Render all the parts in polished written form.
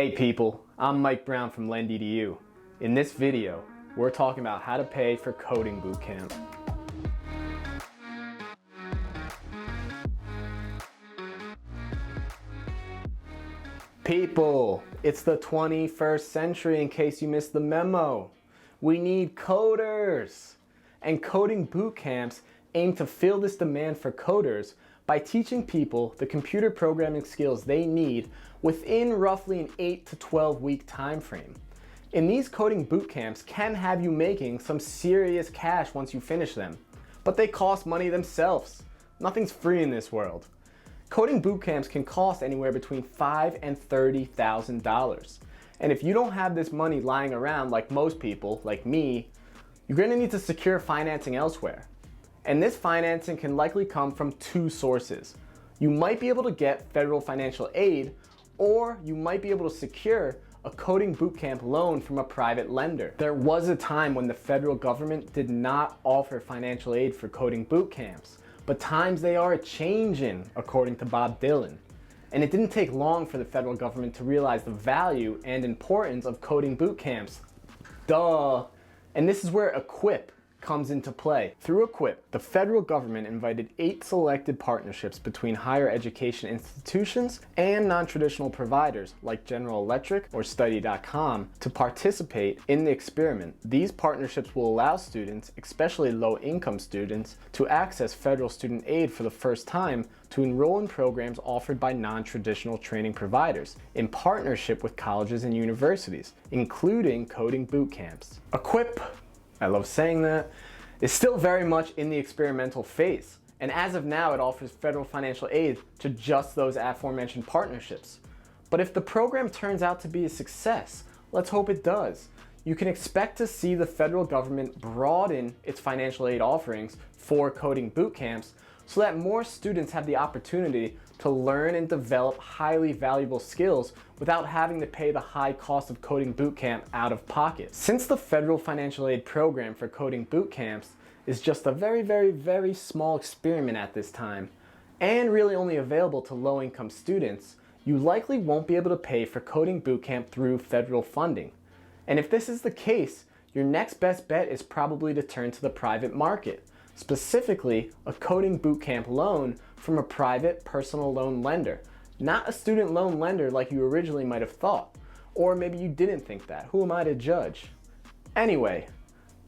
Hey people, I'm Mike Brown from LendEDU. In this video, we're talking about how to pay for coding bootcamp. People, it's the 21st century in case you missed the memo. We need coders. And coding bootcamps aim to fill this demand for coders by teaching people the computer programming skills they need within roughly an 8 to 12 week time frame. And these coding bootcamps can have you making some serious cash once you finish them, but they cost money themselves. Nothing's free in this world. Coding bootcamps can cost anywhere between $5,000 and $30,000. And if you don't have this money lying around like most people, like me, you're gonna need to secure financing elsewhere. And this financing can likely come from two sources. You might be able to get federal financial aid, or you might be able to secure a coding bootcamp loan from a private lender. There was a time when the federal government did not offer financial aid for coding bootcamps, but times they are changing, according to Bob Dylan. And it didn't take long for the federal government to realize the value and importance of coding bootcamps. Duh. And this is where Equip comes into play. Through Equip, the federal government invited 8 selected partnerships between higher education institutions and non-traditional providers like General Electric or Study.com to participate in the experiment. These partnerships will allow students, especially low-income students, to access federal student aid for the first time to enroll in programs offered by non-traditional training providers in partnership with colleges and universities, including coding bootcamps. Equip, I love saying that, is still very much in the experimental phase. And as of now, it offers federal financial aid to just those aforementioned partnerships. But if the program turns out to be a success, let's hope it does, you can expect to see the federal government broaden its financial aid offerings for coding bootcamps so that more students have the opportunity to learn and develop highly valuable skills without having to pay the high cost of coding bootcamp out of pocket. Since the federal financial aid program for coding bootcamps is just a very small experiment at this time, and really only available to low-income students, you likely won't be able to pay for coding bootcamp through federal funding. And if this is the case, your next best bet is probably to turn to the private market, specifically a coding bootcamp loan from a private personal loan lender, not a student loan lender like you originally might have thought. Or maybe you didn't think that. Who am I to judge? Anyway,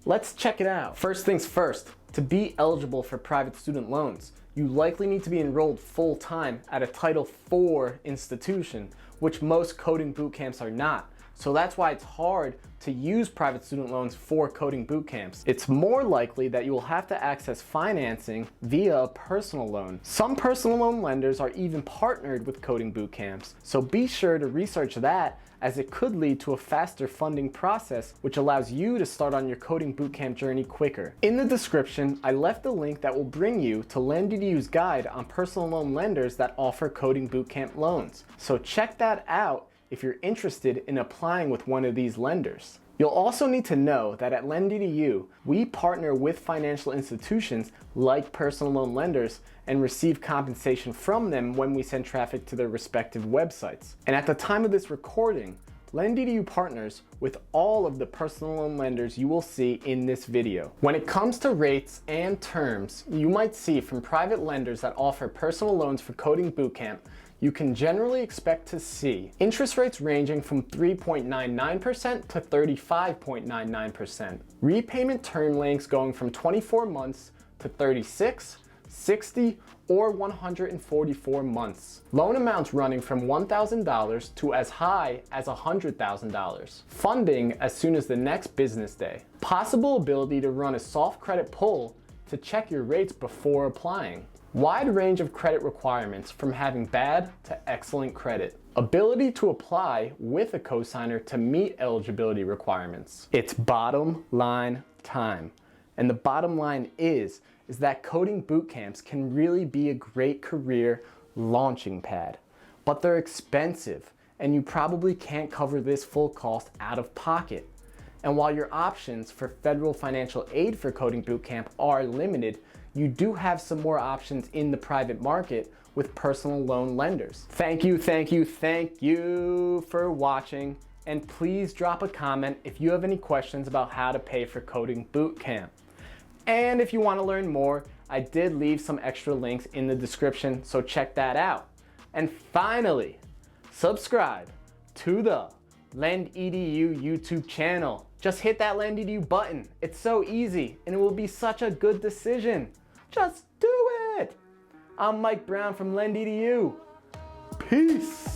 let's check it out. First things first, to be eligible for private student loans, you likely need to be enrolled full-time at a Title IV institution, which most coding bootcamps are not. So that's why it's hard to use private student loans for coding bootcamps. It's more likely that you will have to access financing via a personal loan. Some personal loan lenders are even partnered with coding bootcamps, so be sure to research that, as it could lead to a faster funding process which allows you to start on your coding bootcamp journey quicker. In the description, I left a link that will bring you to LendEDU's guide on personal loan lenders that offer coding bootcamp loans. So check that out if you're interested in applying with one of these lenders. You'll also need to know that at LendEDU, we partner with financial institutions like personal loan lenders and receive compensation from them when we send traffic to their respective websites. And at the time of this recording, LendEDU partners with all of the personal loan lenders you will see in this video. When it comes to rates and terms, you might see from private lenders that offer personal loans for coding bootcamp, you can generally expect to see interest rates ranging from 3.99% to 35.99%. Repayment term lengths going from 24 months to 36, 60, or 144 months. Loan amounts running from $1,000 to as high as $100,000. Funding as soon as the next business day. Possible ability to run a soft credit pull to check your rates before applying. Wide range of credit requirements from having bad to excellent credit. Ability to apply with a cosigner to meet eligibility requirements. It's bottom line time. And the bottom line is that coding bootcamps can really be a great career launching pad. But they're expensive, and you probably can't cover this full cost out of pocket. And while your options for federal financial aid for coding bootcamp are limited, you do have some more options in the private market with personal loan lenders. Thank you for watching, and please drop a comment if you have any questions about how to pay for coding bootcamp. And if you want to learn more, I did leave some extra links in the description, so check that out. And finally, subscribe to the LendEDU YouTube channel. Just hit that LendEDU button. It's so easy, and it will be such a good decision. Just do it. I'm Mike Brown from LendEDU. Peace.